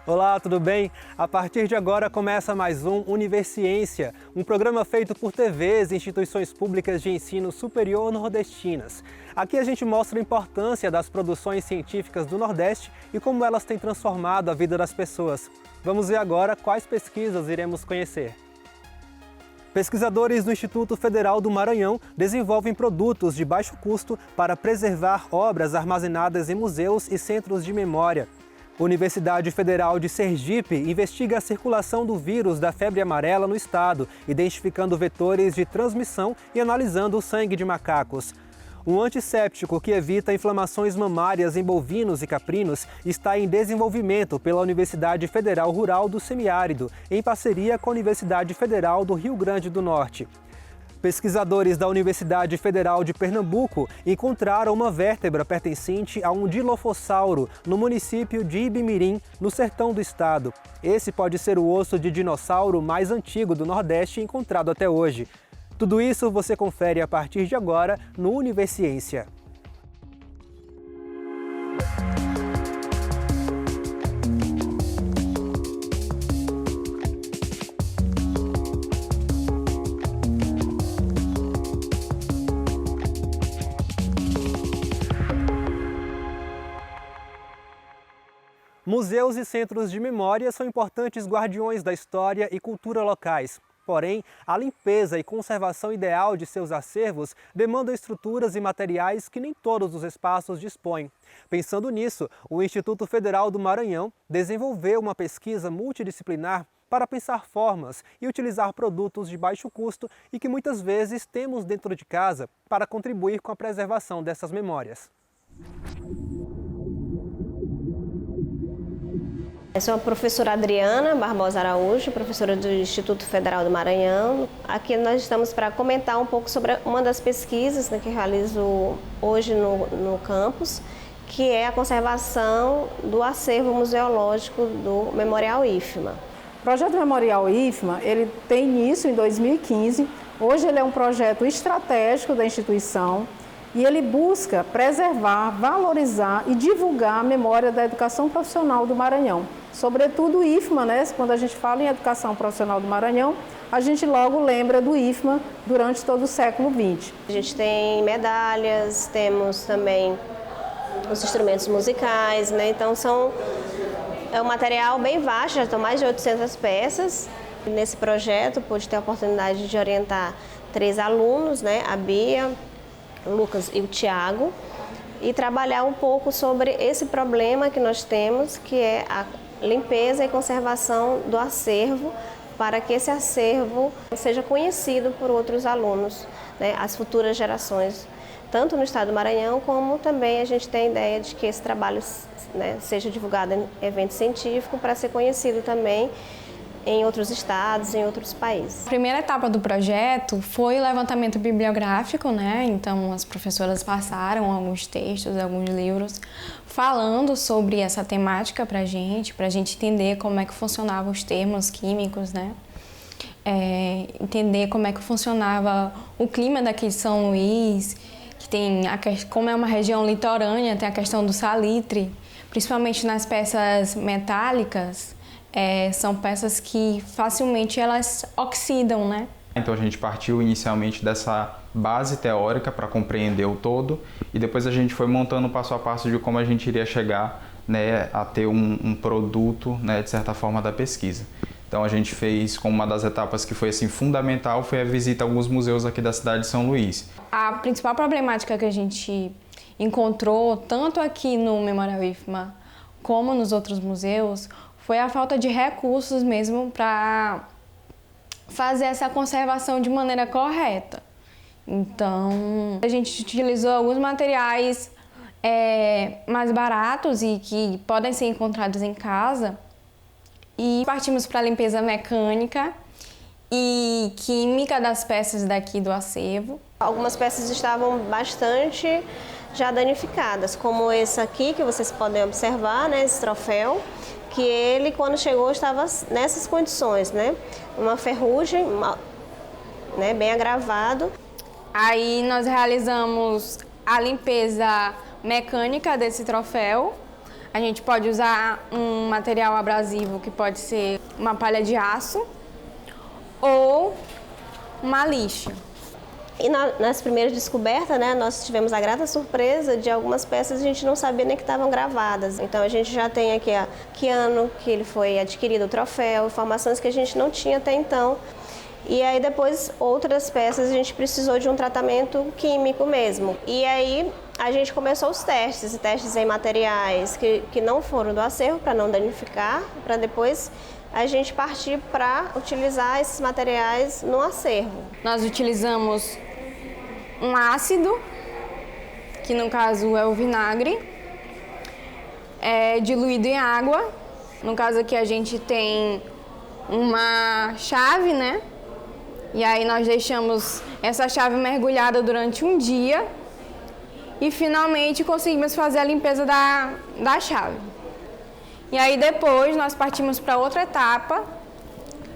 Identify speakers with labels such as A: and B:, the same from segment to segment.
A: Olá, tudo bem? A partir de agora começa mais um Universiência, um programa feito por TVs e instituições públicas de ensino superior nordestinas. Aqui a gente mostra a importância das produções científicas do Nordeste e como elas têm transformado a vida das pessoas. Vamos ver agora quais pesquisas iremos conhecer. Pesquisadores do Instituto Federal do Maranhão desenvolvem produtos de baixo custo para preservar obras armazenadas em museus e centros de memória. Universidade Federal de Sergipe investiga a circulação do vírus da febre amarela no estado, identificando vetores de transmissão e analisando o sangue de macacos. Um antisséptico que evita inflamações mamárias em bovinos e caprinos está em desenvolvimento pela Universidade Federal Rural do Semiárido, em parceria com a Universidade Federal do Rio Grande do Norte. Pesquisadores da Universidade Federal de Pernambuco encontraram uma vértebra pertencente a um dilofossauro no município de Ibimirim, no sertão do estado. Esse pode ser o osso de dinossauro mais antigo do Nordeste encontrado até hoje. Tudo isso você confere a partir de agora no Universiência. Museus e centros de memória são importantes guardiões da história e cultura locais. Porém, a limpeza e conservação ideal de seus acervos demandam estruturas e materiais que nem todos os espaços dispõem. Pensando nisso, o Instituto Federal do Maranhão desenvolveu uma pesquisa multidisciplinar para pensar formas e utilizar produtos de baixo custo e que muitas vezes temos dentro de casa para contribuir com a preservação dessas memórias.
B: Eu sou a professora Adriana Barbosa Araújo, professora do Instituto Federal do Maranhão. Aqui nós estamos para comentar um pouco sobre uma das pesquisas que realizo hoje no campus, que é a conservação do acervo museológico do Memorial IFMA.
C: O projeto Memorial IFMA, ele tem início em 2015. Hoje ele é um projeto estratégico da instituição e ele busca preservar, valorizar e divulgar a memória da educação profissional do Maranhão. Sobretudo o IFMA, né? Quando a gente fala em educação profissional do Maranhão, a gente logo lembra do IFMA durante todo o século XX.
B: A gente tem medalhas, temos também os instrumentos musicais, né? Então é um material bem vasto, já estão mais de 800 peças. Nesse projeto pude ter a oportunidade de orientar 3 alunos, né? A Bia, o Lucas e o Tiago, e trabalhar um pouco sobre esse problema que nós temos, que é a limpeza e conservação do acervo, para que esse acervo seja conhecido por outros alunos, né, as futuras gerações, tanto no estado do Maranhão, como também a gente tem a ideia de que esse trabalho, né, seja divulgado em evento científico para ser conhecido também em outros estados, em outros países.
D: A primeira etapa do projeto foi o levantamento bibliográfico, né? Então as professoras passaram alguns textos, alguns livros falando sobre essa temática pra gente entender como é que funcionavam os termos químicos, né? Entender como é que funcionava o clima daqui de São Luís, que tem como é uma região litorânea, tem a questão do salitre, principalmente nas peças metálicas. São peças que facilmente elas oxidam, né?
E: Então a gente partiu inicialmente dessa base teórica para compreender o todo e depois a gente foi montando passo a passo de como a gente iria chegar, né, a ter um produto, né, de certa forma da pesquisa. Então a gente fez, como uma das etapas que foi assim, fundamental, foi a visita a alguns museus aqui da cidade de São Luís.
D: A principal problemática que a gente encontrou, tanto aqui no Memorial IFMA como nos outros museus, foi a falta de recursos mesmo para fazer essa conservação de maneira correta. Então, a gente utilizou alguns materiais mais baratos e que podem ser encontrados em casa e partimos para a limpeza mecânica e química das peças daqui do acervo.
B: Algumas peças estavam bastante já danificadas, como esse aqui que vocês podem observar, né, esse troféu, que ele, quando chegou, estava nessas condições, né? Uma ferrugem, né, bem agravado.
D: Aí nós realizamos a limpeza mecânica desse troféu, A gente pode usar um material abrasivo que pode ser uma palha de aço ou uma lixa.
B: E nas primeiras descobertas, né, nós tivemos a grata surpresa de algumas peças a gente não sabia nem que estavam gravadas. Então a gente já tem aqui que ano que ele foi adquirido o troféu, informações que a gente não tinha até então. E aí depois outras peças a gente precisou de um tratamento químico mesmo. E aí a gente começou os testes em materiais que não foram do acervo para não danificar, para depois a gente partir para utilizar esses materiais no acervo.
D: Nós utilizamos um ácido, que no caso é o vinagre, diluído em água. No caso aqui a gente tem uma chave, né? E aí nós deixamos essa chave mergulhada durante um dia e finalmente conseguimos fazer a limpeza da chave. E aí depois nós partimos para outra etapa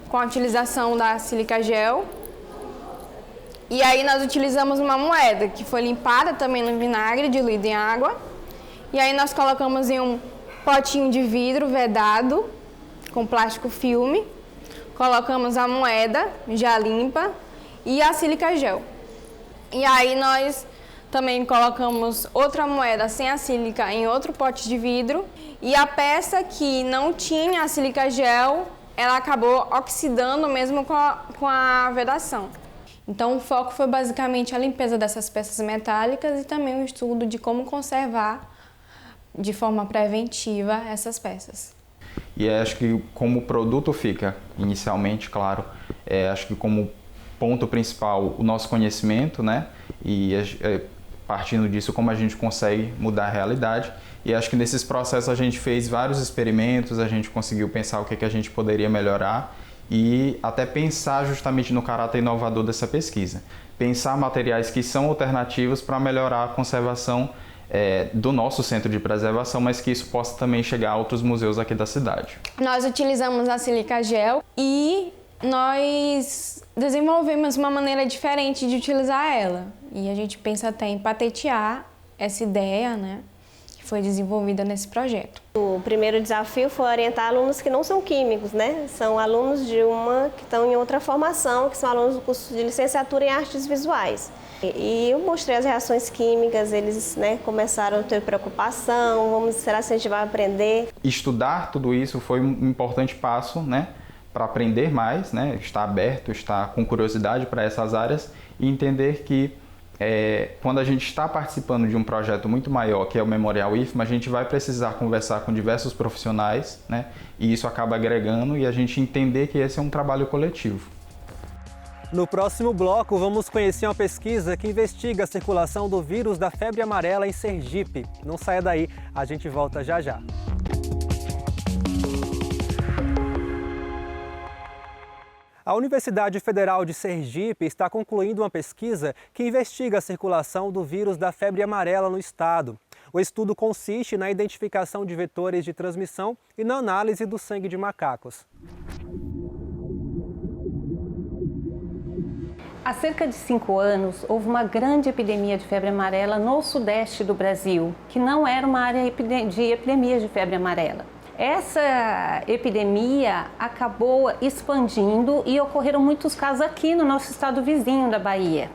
D: com a utilização da sílica gel. E aí nós utilizamos uma moeda que foi limpada também no vinagre, diluída em água. E aí nós colocamos em um potinho de vidro vedado com plástico filme. Colocamos a moeda já limpa e a sílica gel. E aí nós também colocamos outra moeda sem a sílica em outro pote de vidro. E a peça que não tinha a sílica gel, ela acabou oxidando mesmo com a vedação. Então o foco foi basicamente a limpeza dessas peças metálicas e também o estudo de como conservar de forma preventiva essas peças.
E: E acho que como o produto fica, inicialmente, claro, acho que como ponto principal o nosso conhecimento, né? E partindo disso, como a gente consegue mudar a realidade. E acho que nesses processos a gente fez vários experimentos, a gente conseguiu pensar o que a gente poderia melhorar e até pensar justamente no caráter inovador dessa pesquisa. Pensar materiais que são alternativos para melhorar a conservação do nosso centro de preservação, mas que isso possa também chegar a outros museus aqui da cidade.
D: Nós utilizamos a sílica gel e nós desenvolvemos uma maneira diferente de utilizar ela. E a gente pensa até em patentear essa ideia, né, que foi desenvolvida nesse projeto.
B: O primeiro desafio foi orientar alunos que não são químicos, né? São alunos que estão em outra formação, que são alunos do curso de licenciatura em artes visuais. E eu mostrei as reações químicas, eles, né, começaram a ter preocupação, vamos será que a gente vai aprender?
E: Estudar tudo isso foi um importante passo, né, para aprender mais, né, estar aberto, estar com curiosidade para essas áreas e entender que quando a gente está participando de um projeto muito maior, que é o Memorial IFMA, a gente vai precisar conversar com diversos profissionais, né, e isso acaba agregando e a gente entender que esse é um trabalho coletivo.
A: No próximo bloco, vamos conhecer uma pesquisa que investiga a circulação do vírus da febre amarela em Sergipe. Não saia daí, a gente volta já já. A Universidade Federal de Sergipe está concluindo uma pesquisa que investiga a circulação do vírus da febre amarela no estado. O estudo consiste na identificação de vetores de transmissão e na análise do sangue de macacos.
F: Há cerca de 5 anos, houve uma grande epidemia de febre amarela no sudeste do Brasil, que não era uma área de epidemia de febre amarela. Essa epidemia acabou expandindo e ocorreram muitos casos aqui no nosso estado vizinho da Bahia.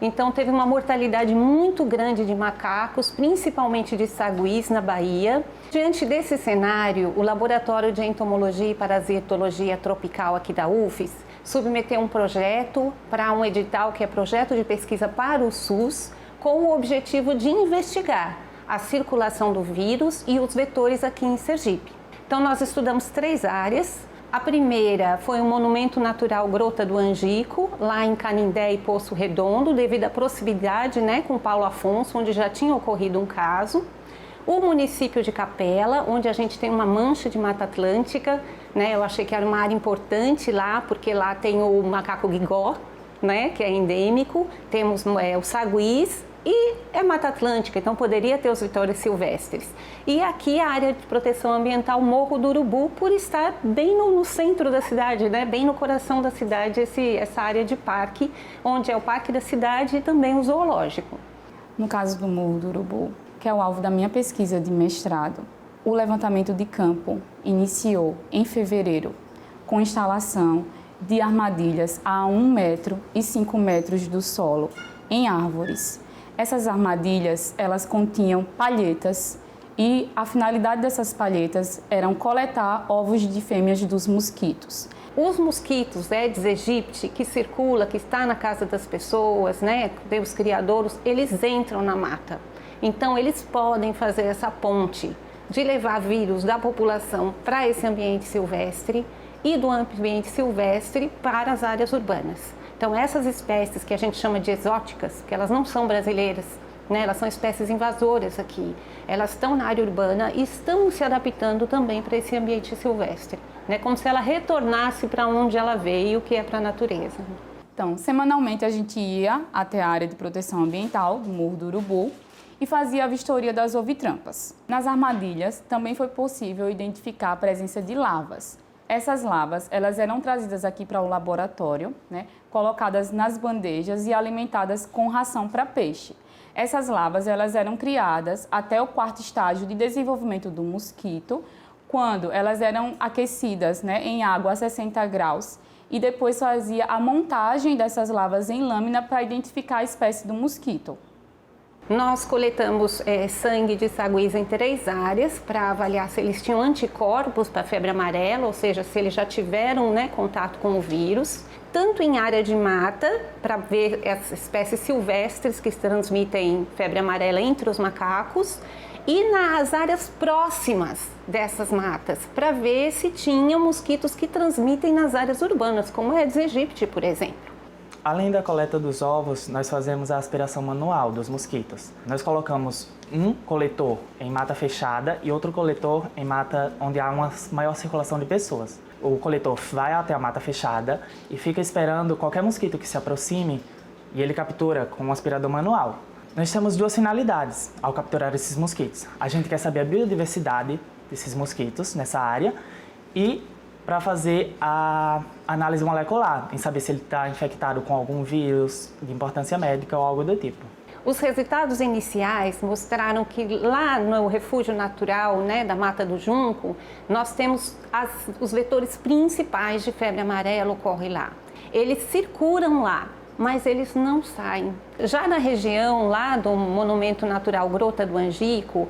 F: Então teve uma mortalidade muito grande de macacos, principalmente de saguis na Bahia. Diante desse cenário, o Laboratório de Entomologia e Parasitologia Tropical aqui da UFES submeteu um projeto para um edital que é Projeto de Pesquisa para o SUS, com o objetivo de investigar a circulação do vírus e os vetores aqui em Sergipe. Então nós estudamos 3 áreas. A primeira foi o Monumento Natural Grota do Angico, lá em Canindé e Poço Redondo, devido à proximidade, né, com Paulo Afonso, onde já tinha ocorrido um caso. O município de Capela, onde a gente tem uma mancha de Mata Atlântica, né, eu achei que era uma área importante lá, porque lá tem o macaco guigó, né, que é endêmico, temos o saguis e é Mata Atlântica, então poderia ter os vetores silvestres. E aqui a área de proteção ambiental Morro do Urubu, por estar bem no centro da cidade, né, bem no coração da cidade, essa área de parque, onde é o parque da cidade e também o zoológico.
G: No caso do Morro do Urubu, que é o alvo da minha pesquisa de mestrado, O levantamento de campo iniciou em fevereiro com instalação de armadilhas a 1 metro e 5 metros do solo em árvores. Essas armadilhas, elas continham palhetas e a finalidade dessas palhetas eram coletar ovos de fêmeas dos mosquitos.
F: Os mosquitos Aedes aegypti, que circula, que está na casa das pessoas, né, dos criadouros, eles entram na mata. Então, eles podem fazer essa ponte de levar vírus da população para esse ambiente silvestre e do ambiente silvestre para as áreas urbanas. Então, essas espécies que a gente chama de exóticas, que elas não são brasileiras, né, elas são espécies invasoras aqui, elas estão na área urbana e estão se adaptando também para esse ambiente silvestre, né, como se ela retornasse para onde ela veio, que é para a natureza.
G: Então, semanalmente a gente ia até a área de proteção ambiental do Morro do Urubu e fazia a vistoria das ovitrampas. Nas armadilhas também foi possível identificar a presença de larvas. Essas larvas, elas eram trazidas aqui para o laboratório, né, colocadas nas bandejas e alimentadas com ração para peixe. Essas larvas, elas eram criadas até o 4º estágio de desenvolvimento do mosquito, quando elas eram aquecidas, né, em água a 60 graus e depois fazia a montagem dessas larvas em lâmina para identificar a espécie do mosquito.
F: Nós coletamos sangue de saguis em 3 áreas para avaliar se eles tinham anticorpos para a febre amarela, ou seja, se eles já tiveram, né, contato com o vírus. Tanto em área de mata, para ver as espécies silvestres que transmitem febre amarela entre os macacos, e nas áreas próximas dessas matas, para ver se tinha mosquitos que transmitem nas áreas urbanas, como Aedes aegypti, por exemplo.
H: Além da coleta dos ovos, nós fazemos a aspiração manual dos mosquitos. Nós colocamos um coletor em mata fechada e outro coletor em mata onde há uma maior circulação de pessoas. O coletor vai até a mata fechada e fica esperando qualquer mosquito que se aproxime e ele captura com um aspirador manual. Nós temos 2 finalidades ao capturar esses mosquitos. A gente quer saber a biodiversidade desses mosquitos nessa área e para fazer a análise molecular, em saber se ele está infectado com algum vírus de importância médica ou algo do tipo.
F: Os resultados iniciais mostraram que lá no refúgio natural, né, da Mata do Junco, nós temos os vetores principais de febre amarela ocorrem lá. Eles circulam lá, mas eles não saem. Já na região lá do Monumento Natural Grota do Angico,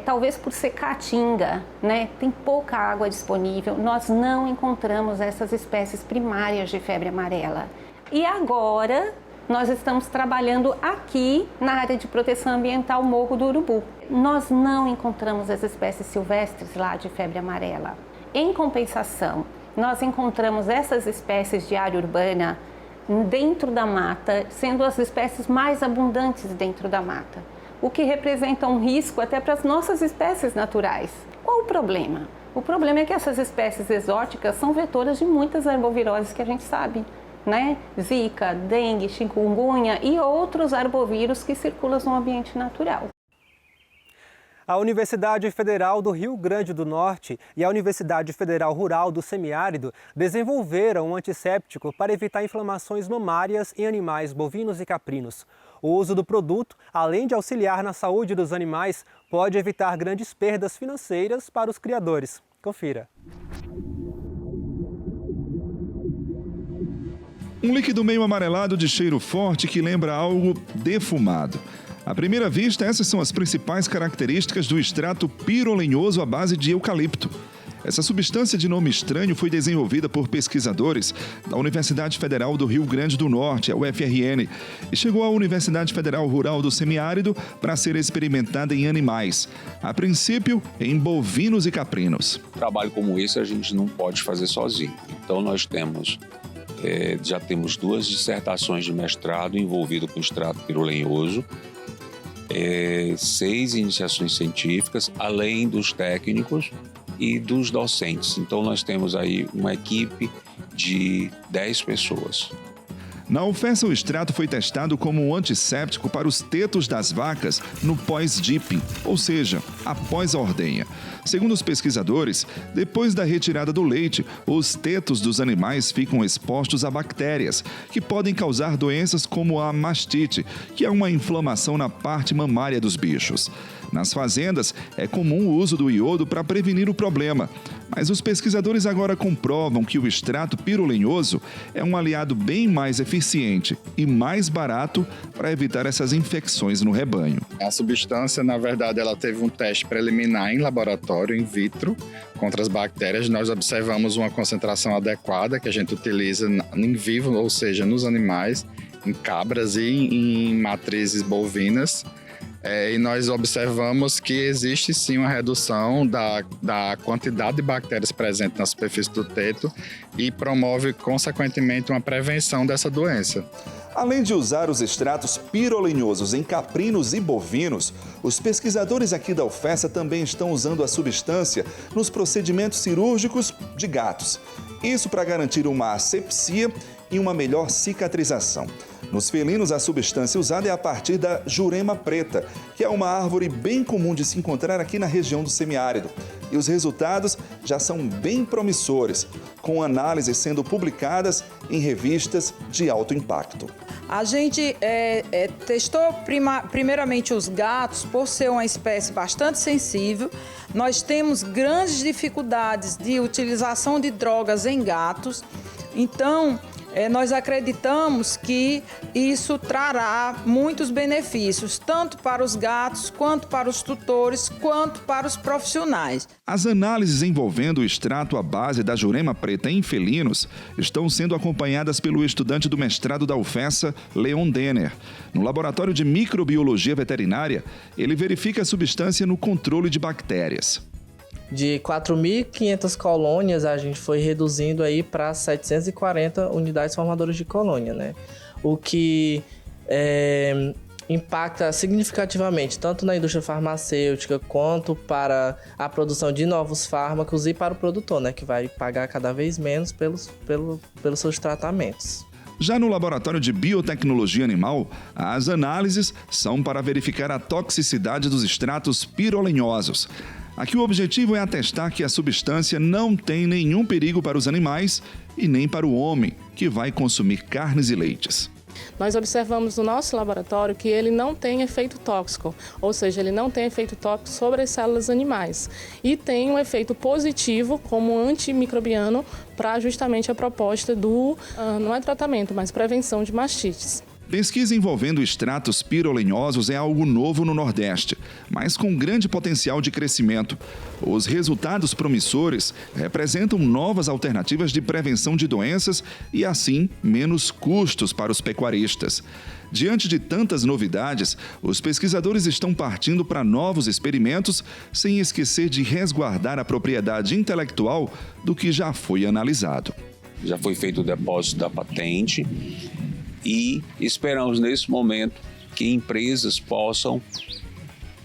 F: talvez por ser caatinga, né, tem pouca água disponível, nós não encontramos essas espécies primárias de febre amarela. E agora nós estamos trabalhando aqui na área de proteção ambiental Morro do Urubu. Nós não encontramos as espécies silvestres lá de febre amarela. Em compensação, nós encontramos essas espécies de área urbana dentro da mata, sendo as espécies mais abundantes dentro da mata, o que representa um risco até para as nossas espécies naturais. Qual o problema? O problema é que essas espécies exóticas são vetoras de muitas arboviroses que a gente sabe, né? Zika, dengue, chikungunya e outros arbovírus que circulam no ambiente natural.
A: A Universidade Federal do Rio Grande do Norte e a Universidade Federal Rural do Semiárido desenvolveram um antisséptico para evitar inflamações mamárias em animais bovinos e caprinos. O uso do produto, além de auxiliar na saúde dos animais, pode evitar grandes perdas financeiras para os criadores. Confira.
I: Um líquido meio amarelado de cheiro forte que lembra algo defumado. À primeira vista, essas são as principais características do extrato pirolenhoso à base de eucalipto. Essa substância de nome estranho foi desenvolvida por pesquisadores da Universidade Federal do Rio Grande do Norte, a UFRN, e chegou à Universidade Federal Rural do Semiárido para ser experimentada em animais, a princípio em bovinos e caprinos.
J: Um trabalho como esse a gente não pode fazer sozinho, então nós já temos 2 dissertações de mestrado envolvidas com extrato pirolenhoso, 6 iniciações científicas, além dos técnicos e dos docentes. Então nós temos aí uma equipe de 10 pessoas.
I: Na UFESA, o extrato foi testado como um antisséptico para os tetos das vacas no pós-dipping, ou seja, após a ordenha. Segundo os pesquisadores, depois da retirada do leite, os tetos dos animais ficam expostos a bactérias, que podem causar doenças como a mastite, que é uma inflamação na parte mamária dos bichos. Nas fazendas, é comum o uso do iodo para prevenir o problema, mas os pesquisadores agora comprovam que o extrato pirolenhoso é um aliado bem mais eficiente e mais barato para evitar essas infecções no rebanho.
K: A substância, na verdade, ela teve um teste preliminar em laboratório, in vitro, contra as bactérias. Nós observamos uma concentração adequada que a gente utiliza em vivo, ou seja, nos animais, em cabras e em matrizes bovinas. E nós observamos que existe sim uma redução da quantidade de bactérias presentes na superfície do teto e promove, consequentemente, uma prevenção dessa doença.
I: Além de usar os extratos pirolenhosos em caprinos e bovinos, os pesquisadores aqui da UFESA também estão usando a substância nos procedimentos cirúrgicos de gatos. Isso para garantir uma asepsia e uma melhor cicatrização. Nos felinos, a substância usada é a partir da jurema preta, que é uma árvore bem comum de se encontrar aqui na região do semiárido. E os resultados já são bem promissores, com análises sendo publicadas em revistas de alto impacto.
L: A gente testou primeiramente os gatos, por ser uma espécie bastante sensível. Nós temos grandes dificuldades de utilização de drogas em gatos, então nós acreditamos que isso trará muitos benefícios, tanto para os gatos, quanto para os tutores, quanto para os profissionais.
I: As análises envolvendo o extrato à base da jurema preta em felinos estão sendo acompanhadas pelo estudante do mestrado da UFESA, Leon Denner. No laboratório de microbiologia veterinária, ele verifica a substância no controle de bactérias.
M: De 4.500 colônias, a gente foi reduzindo aí para 740 unidades formadoras de colônia, né? O que impacta significativamente tanto na indústria farmacêutica quanto para a produção de novos fármacos e para o produtor, né? Que vai pagar cada vez menos pelos seus tratamentos.
I: Já no laboratório de biotecnologia animal, as análises são para verificar a toxicidade dos extratos pirolenhosos. Aqui o objetivo é atestar que a substância não tem nenhum perigo para os animais e nem para o homem, que vai consumir carnes e leites.
N: Nós observamos no nosso laboratório que ele não tem efeito tóxico, ou seja, ele não tem efeito tóxico sobre as células animais e tem um efeito positivo como antimicrobiano para justamente a proposta do, não é tratamento, mas prevenção de mastites.
I: Pesquisa envolvendo extratos pirolenhosos é algo novo no Nordeste, mas com grande potencial de crescimento. Os resultados promissores representam novas alternativas de prevenção de doenças e, assim, menos custos para os pecuaristas. Diante de tantas novidades, os pesquisadores estão partindo para novos experimentos, sem esquecer de resguardar a propriedade intelectual do que já foi analisado.
J: Já foi feito o depósito da patente. E esperamos, nesse momento, que empresas possam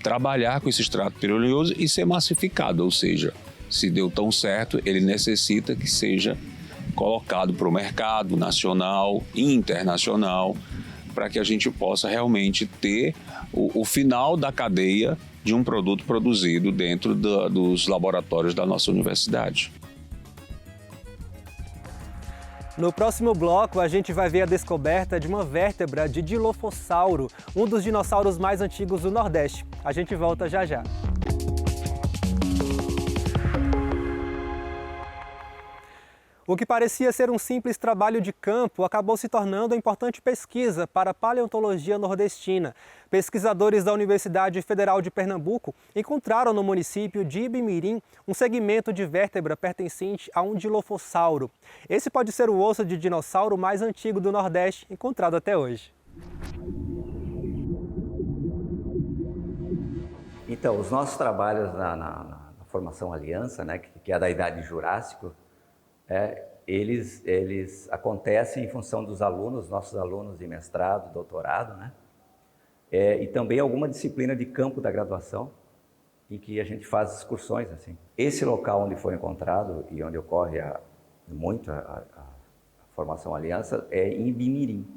J: trabalhar com esse extrato pirolenhoso e ser massificado, ou seja, se deu tão certo, ele necessita que seja colocado para o mercado nacional e internacional, para que a gente possa realmente ter o final da cadeia de um produto produzido dentro dos laboratórios da nossa universidade.
A: No próximo bloco, a gente vai ver a descoberta de uma vértebra de Dilophosauro, um dos dinossauros mais antigos do Nordeste. A gente volta já já. O que parecia ser um simples trabalho de campo acabou se tornando uma importante pesquisa para a paleontologia nordestina. Pesquisadores da Universidade Federal de Pernambuco encontraram no município de Ibimirim um segmento de vértebra pertencente a um Dilophosauro. Esse pode ser o osso de dinossauro mais antigo do Nordeste encontrado até hoje.
O: Então, os nossos trabalhos na formação Aliança, né, que é da Idade Jurássico, eles acontecem em função dos alunos, nossos alunos de mestrado, doutorado, né? E também alguma disciplina de campo da graduação, em que a gente faz excursões assim. Esse local onde foi encontrado e onde ocorre muito a Formação Aliança é em Ibimirim,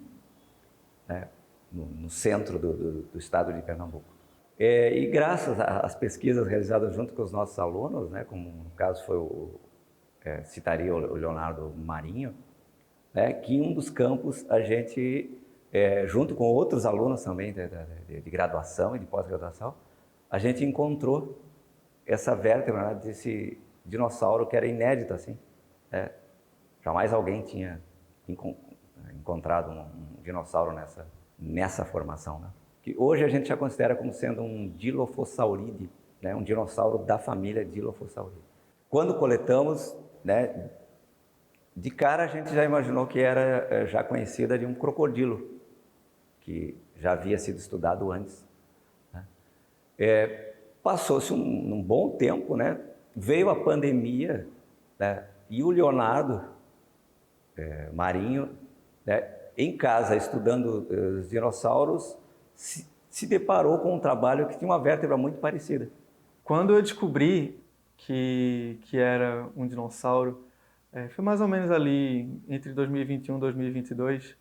O: né? No centro do estado de Pernambuco. E graças às pesquisas realizadas junto com os nossos alunos, né, como no caso foi citaria o Leonardo Marinho, né, que em um dos campos a gente, junto com outros alunos também de graduação e de pós-graduação, a gente encontrou essa vértebra, né, desse dinossauro que era inédito, assim. Jamais alguém tinha encontrado um dinossauro nessa formação, né? Que hoje a gente já considera como sendo um Dilophosauride, né? Um dinossauro da família Dilophosauride. Quando coletamos, né, de cara a gente já imaginou que era já conhecida de um crocodilo, que já havia sido estudado antes, né? Passou-se um bom tempo, né? Veio a pandemia, né? E o Leonardo Marinho, né, em casa estudando os dinossauros, se deparou com um trabalho que tinha uma vértebra muito parecida.
P: Quando eu descobri que era um dinossauro, foi mais ou menos ali entre 2021 e 2022,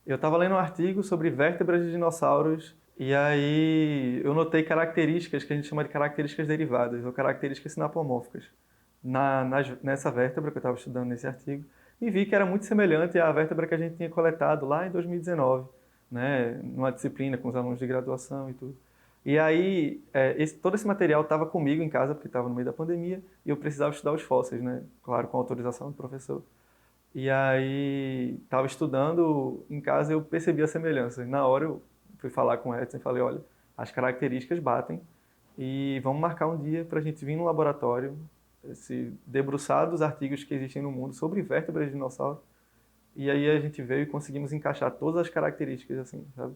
P: eu estava lendo um artigo sobre vértebras de dinossauros e aí eu notei características que a gente chama de características derivadas ou características sinapomórficas nessa vértebra que eu estava estudando nesse artigo e vi que era muito semelhante à vértebra que a gente tinha coletado lá em 2019. Né, numa disciplina com os alunos de graduação e tudo. E aí, todo esse material estava comigo em casa, porque estava no meio da pandemia, e eu precisava estudar os fósseis, né, claro, com autorização do professor. E aí, estava estudando em casa e eu percebi a semelhança. Na hora eu fui falar com o Edson e falei, olha, as características batem e vamos marcar um dia para a gente vir no laboratório, se debruçar dos artigos que existem no mundo sobre vértebras de dinossauro. E aí a gente veio e conseguimos encaixar todas as características, assim, sabe,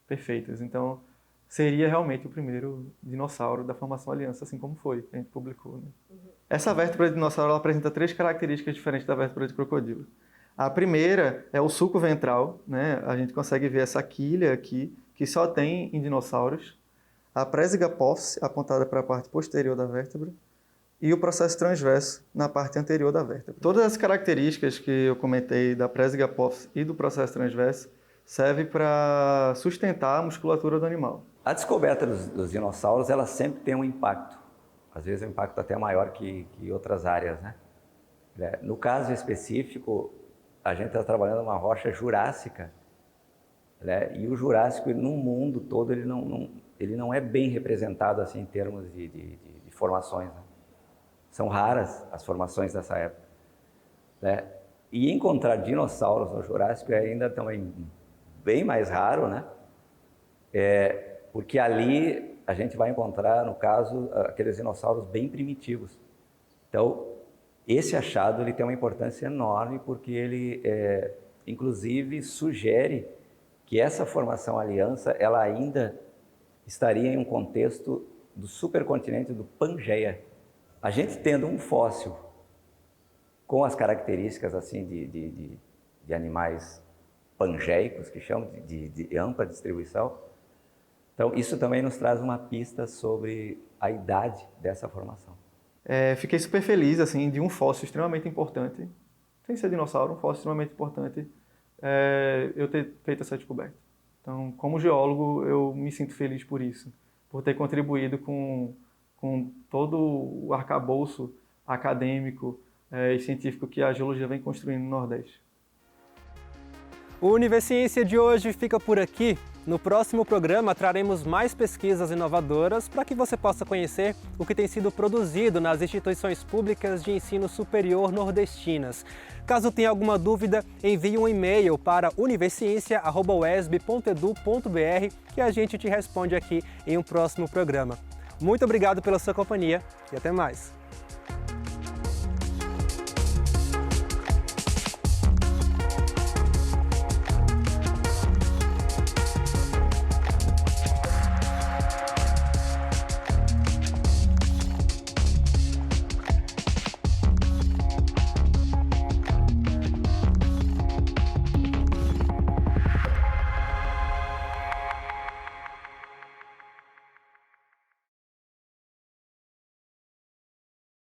P: perfeitas. Então, seria realmente o primeiro dinossauro da Formação Aliança, assim como foi, que a gente publicou, né? Essa vértebra de dinossauro ela apresenta 3 características diferentes da vértebra de crocodilo. A primeira é o sulco ventral, né? A gente consegue ver essa quilha aqui, que só tem em dinossauros. A présiga apófice, apontada para a parte posterior da vértebra. E o processo transverso na parte anterior da vértebra. Todas as características que eu comentei da présiga apófice e do processo transverso servem para sustentar a musculatura do animal.
O: A descoberta dos dinossauros, ela sempre tem um impacto. Às vezes é um impacto até maior que outras áreas, né? No caso específico, a gente está trabalhando numa rocha jurássica, né? E o Jurássico, no mundo todo, ele não é bem representado assim, em termos de formações, né? São raras as formações dessa época, né? E encontrar dinossauros no Jurássico é ainda também bem mais raro, né? Porque ali a gente vai encontrar, no caso, aqueles dinossauros bem primitivos. Então, esse achado ele tem uma importância enorme porque ele, inclusive, sugere que essa formação aliança ela ainda estaria em um contexto do supercontinente do Pangeia. A gente tendo um fóssil com as características assim de animais pangeicos, que chamam de ampla distribuição, então isso também nos traz uma pista sobre a idade dessa formação.
P: Fiquei super feliz assim, de um fóssil extremamente importante, sem ser dinossauro, um fóssil extremamente importante, eu ter feito essa descoberta. Então, como geólogo, eu me sinto feliz por isso, por ter contribuído com todo o arcabouço acadêmico e científico que a geologia vem construindo no Nordeste.
A: O Universiência de hoje fica por aqui. No próximo programa traremos mais pesquisas inovadoras para que você possa conhecer o que tem sido produzido nas instituições públicas de ensino superior nordestinas. Caso tenha alguma dúvida, envie um e-mail para universiencia@uesb.edu.br que a gente te responde aqui em um próximo programa. Muito obrigado pela sua companhia e até mais!